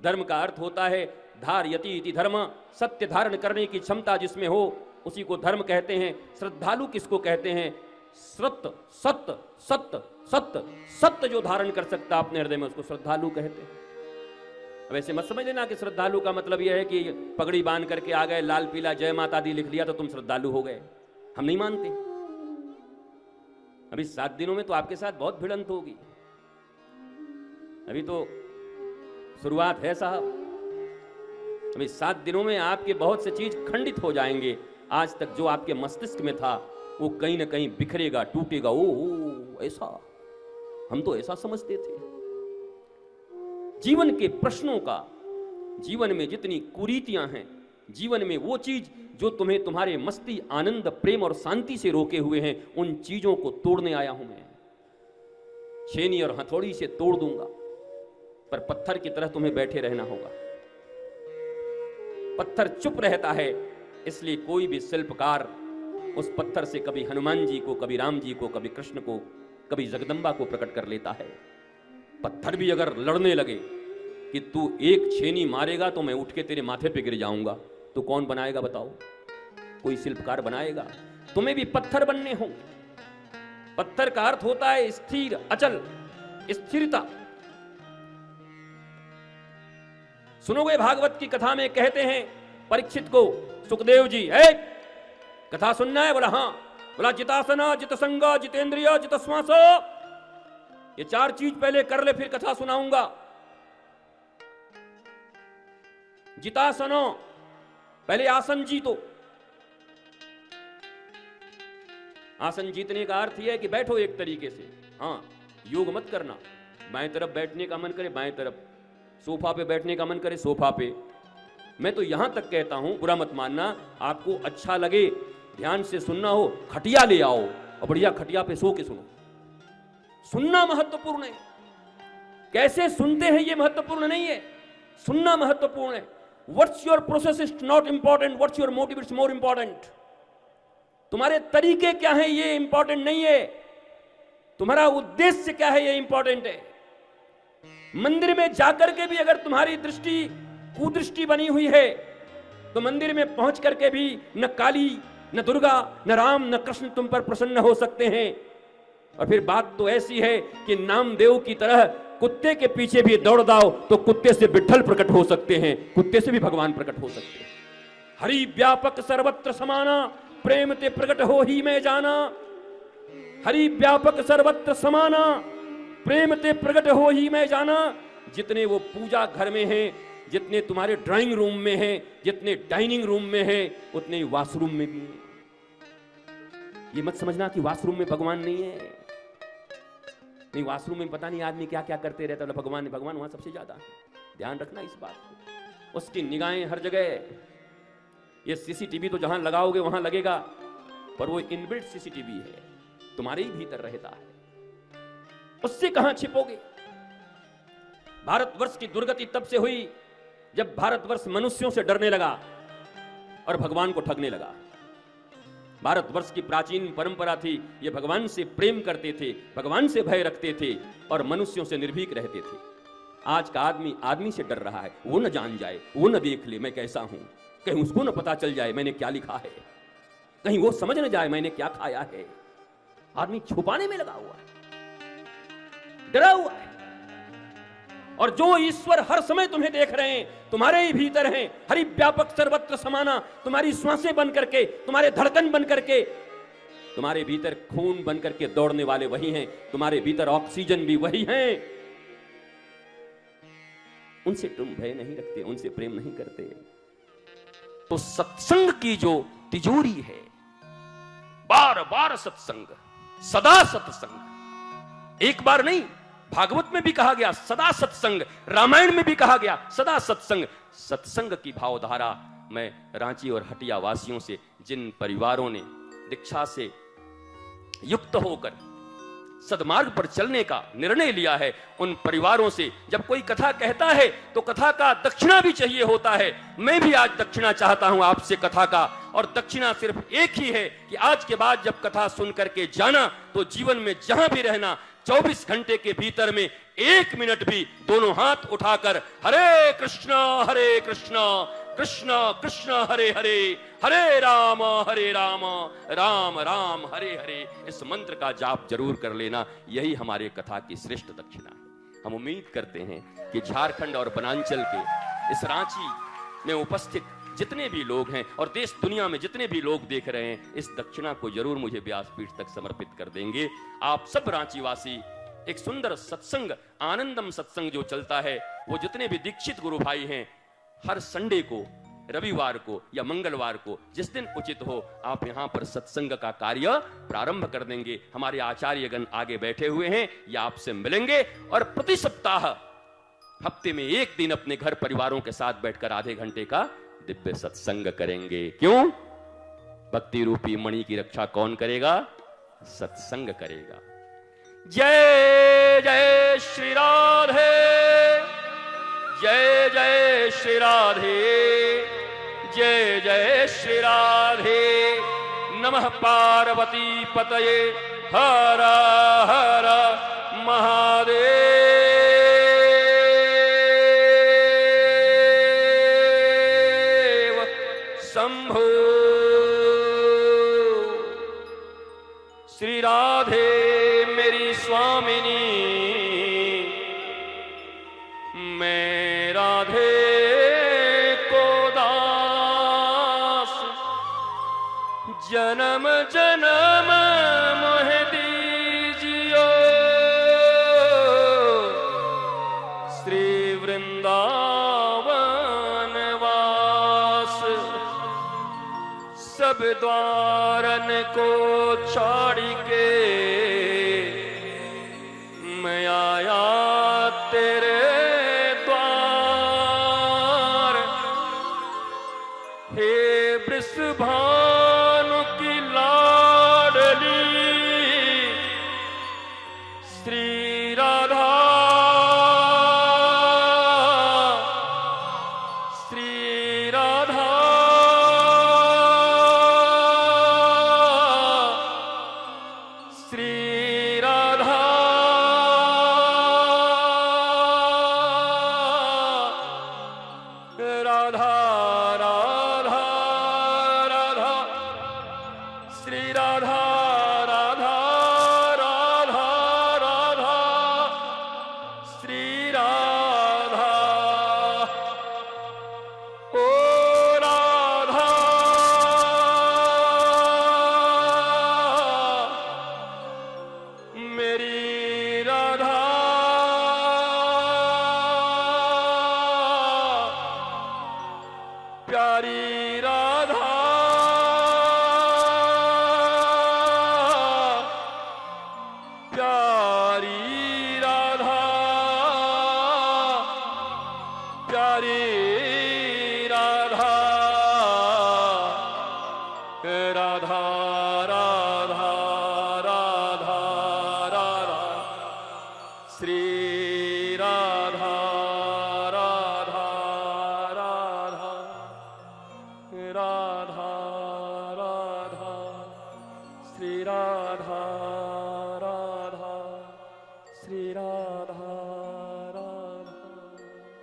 धर्म का अर्थ होता है धारयति इति धर्म, सत्य धारण करने की क्षमता जिसमें हो उसी को धर्म कहते हैं। श्रद्धालु किसको कहते हैं? सत्य सत्य सत्य सत्य सत्य जो धारण कर सकता अपने हृदय में उसको श्रद्धालु कहते हैं। वैसे मत समझ लेना कि श्रद्धालु का मतलब यह है कि पगड़ी बांध करके आ गए, लाल पीला जय माता दी लिख लिया तो तुम श्रद्धालु हो गए। हम नहीं मानते। अभी 7 दिनों में तो आपके साथ बहुत भिड़ंत होगी। अभी तो शुरुआत है साहब। अभी 7 दिनों में आपके बहुत से चीज खंडित हो जाएंगे। आज तक जो आपके मस्तिष्क में था वो कहीं ना कहीं बिखरेगा, टूटेगा। ओ ऐसा, हम तो ऐसा समझते थे। जीवन के प्रश्नों का, जीवन में जितनी कुरीतियां हैं, जीवन में वो चीज जो तुम्हें तुम्हारे मस्ती, आनंद, प्रेम और शांति से रोके हुए हैं, उन चीजों को तोड़ने आया हूं मैं। छेनी और हथौड़ी से तोड़ दूंगा, पर पत्थर की तरह तुम्हें बैठे रहना होगा। पत्थर चुप रहता है, इसलिए कोई भी शिल्पकार उस पत्थर से कभी हनुमान जी को, कभी राम जी को, कभी कृष्ण को, कभी जगदम्बा को प्रकट कर लेता है। पत्थर भी अगर लड़ने लगे कि तू एक छेनी मारेगा तो मैं उठ के तेरे माथे पे गिर जाऊंगा, तो कौन बनाएगा बताओ? कोई शिल्पकार बनाएगा? तुम्हें भी पत्थर बनने होंगे। पत्थर का अर्थ होता है स्थिर, अचल, स्थिरता। सुनोगे भागवत की कथा में कहते हैं परीक्षित को, सुखदेव जी कथा सुनना है? बोला हाँ। बोला जितासना, जितसंगा, जितेंद्रिय, जितश्वास, ये 4 चीज पहले कर ले फिर कथा सुनाऊंगा। जितासनो, पहले आसन जीतो। आसन जीतने का अर्थ यह है कि बैठो एक तरीके से। हाँ, योग मत करना। बाएं तरफ बैठने का मन करे बाएं तरफ, सोफा पे बैठने का मन करे सोफा पे। मैं तो यहां तक कहता हूं, बुरा मत मानना, आपको अच्छा लगे ध्यान से सुनना हो, खटिया ले आओ और बढ़िया खटिया पे सो के सुनो। सुनना महत्वपूर्ण है। कैसे सुनते हैं ये महत्वपूर्ण नहीं है, सुनना महत्वपूर्ण है। What's your process is not important, what's your motive is more important. तुम्हारे तरीके क्या है ये इंपॉर्टेंट नहीं है, तुम्हारा उद्देश्य क्या है ये इंपॉर्टेंट है। मंदिर में जाकर के भी अगर तुम्हारी दृष्टि कुदृष्टि बनी हुई है तो मंदिर में पहुंच करके भी न काली, न दुर्गा, न राम, न कृष्ण तुम पर प्रसन्न हो सकते हैं। और फिर बात तो ऐसी है कि नामदेव की तरह कुत्ते के पीछे भी दौड़ जाओ तो कुत्ते से विट्ठल प्रकट हो सकते हैं, कुत्ते से भी भगवान प्रकट हो सकते हैं। हरि व्यापक सर्वत्र समाना, प्रेम ते प्रकट हो ही मैं जाना। हरि व्यापक सर्वत्र समाना, प्रेम ते प्रकट हो ही मैं जाना। जितने वो पूजा घर में हैं, जितने तुम्हारे ड्राइंग रूम में हैं, जितने डाइनिंग रूम में हैं, उतने ही वॉशरूम में भी हैं। ये मत समझना कि वॉशरूम में भगवान नहीं है। नहीं, वॉशरूम में पता नहीं आदमी क्या क्या करते रहता है, भगवान भगवान वहां सबसे ज्यादा है। ध्यान रखना इस बात को। उसकी निगाहें हर जगह। ये सीसीटीवी तो जहां लगाओगे वहां लगेगा, पर वो इनबिल्ट सीसीटीवी है, तुम्हारे ही भीतर रहता है, उससे कहां छिपोगे। भारतवर्ष की दुर्गति तब से हुई जब भारतवर्ष मनुष्यों से डरने लगा और भगवान को ठगने लगा। भारतवर्ष की प्राचीन परंपरा थी, ये भगवान से प्रेम करते थे, भगवान से भय रखते थे और मनुष्यों से निर्भीक रहते थे। आज का आदमी आदमी से डर रहा है, वो न जान जाए, वो न देख ले मैं कैसा हूं, कहीं उसको न पता चल जाए मैंने क्या लिखा है, कहीं वो समझ न जाए मैंने क्या खाया है। आदमी छुपाने में लगा हुआ है, डरा हुआ है। और जो ईश्वर हर समय तुम्हें देख रहे हैं, तुम्हारे ही भीतर हैं, हरि व्यापक सर्वत्र समाना, तुम्हारी श्वासें बन करके, तुम्हारे धड़कन बन करके, तुम्हारे भीतर खून बन करके दौड़ने वाले वही हैं, तुम्हारे भीतर ऑक्सीजन भी वही हैं। उनसे तुम भय नहीं रखते, उनसे प्रेम नहीं करते। तो सत्संग की जो तिजोरी है, बार बार सत्संग, सदा सत्संग। एक बार नहीं, भागवत में भी कहा गया सदा सत्संग, रामायण में भी कहा गया सदा सत्संग। सत्संग की भावधारा मैं रांची और हटिया वासियों से, जिन परिवारों ने दीक्षा से युक्त होकर सदमार्ग पर चलने का निर्णय लिया है, उन परिवारों से जब कोई कथा कहता है तो कथा का दक्षिणा भी चाहिए होता है। मैं भी आज दक्षिणा चाहता हूं आपसे कथा का, और दक्षिणा सिर्फ एक ही है कि आज के बाद जब कथा सुन करके जाना तो जीवन में जहां भी रहना 24 घंटे के भीतर में एक मिनट भी दोनों हाथ उठाकर हरे कृष्णा कृष्ण कृष्ण हरे हरे, हरे राम राम राम हरे हरे, इस मंत्र का जाप जरूर कर लेना। यही हमारे कथा की श्रेष्ठ दक्षिणा है। हम उम्मीद करते हैं कि झारखंड और वनांचल के इस रांची में उपस्थित जितने भी लोग हैं और देश दुनिया में जितने भी लोग देख रहे हैं, इस दक्षिणा को जरूर मुझे व्यासपीठ तक समर्पित कर देंगे। आप सब रांचीवासी एक सुंदर सत्संग, आनंदम सत्संग जो चलता है, वो जितने भी दीक्षित गुरु भाई हैं, हर संडे को, रविवार को या मंगलवार को, जिस दिन उचित हो, आप यहां पर सत्संग का कार्य प्रारंभ कर देंगे। हमारे आचार्यगण आगे बैठे हुए हैं, या आपसे मिलेंगे और प्रति सप्ताह हफ्ते में एक दिन अपने घर परिवारों के साथ बैठकर आधे घंटे का दिव्य सत्संग करेंगे। क्यों? भक्ति रूपी मणि की रक्षा कौन करेगा? सत्संग करेगा। जय जय श्री राधे, जय जय श्री राधे, जय जय श्री राधे। नमः पार्वती पतये, हर हर महादेव। शंभो। श्री राधे मेरी स्वामिनी, मैं राधे को दास, जन्म जन्म मोह दीजियो, श्री वृंदावन वास। सब द्वारन को छोड़ के मैं आया तेरे द्वार। हे वृषभानु की लाडली श्री राधा, श्री राधा, श्री राधा, राधा राधा राधा, श्री राधा राधा राधा राधा, श्री राधा। ओ राधा, मेरी राधा, प्यारी राधा, प्यारी राधा, प्यारी राधा, राधा राधा राधा राधा, श्री राधा राधा राधा, राधा राधा, श्री राधा।